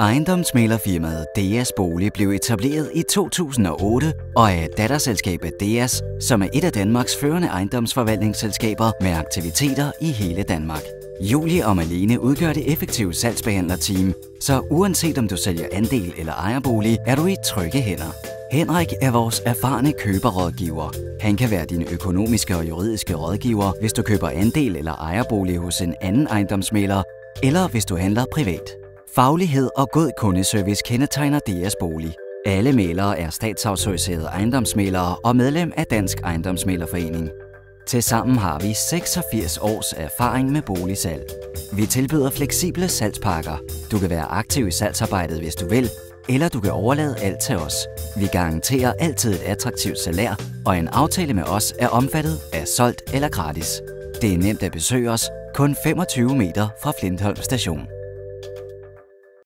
Ejendomsmæglerfirmaet DEAS Bolig blev etableret i 2008 og er et datterselskab af DEAS, som er et af Danmarks førende ejendomsforvaltningsselskaber med aktiviteter i hele Danmark. Julie og Malene udgør det effektive salgsbehandlerteam, så uanset om du sælger andel eller ejerbolig, er du i trygge hænder. Henrik er vores erfarne køberrådgiver. Han kan være din økonomiske og juridiske rådgiver, hvis du køber andel eller ejerbolig hos en anden ejendomsmægler, eller hvis du handler privat. Faglighed og god kundeservice kendetegner DEAS Bolig. Alle mæglere er statsautoriserede ejendomsmæglere og medlem af Dansk Ejendomsmæglerforening. Tilsammen har vi 86 års erfaring med boligsalg. Vi tilbyder fleksible salgspakker. Du kan være aktiv i salgsarbejdet, hvis du vil, eller du kan overlade alt til os. Vi garanterer altid et attraktivt salær, og en aftale med os er omfattet af solgt eller gratis. Det er nemt at besøge os, kun 25 meter fra Flintholm Station.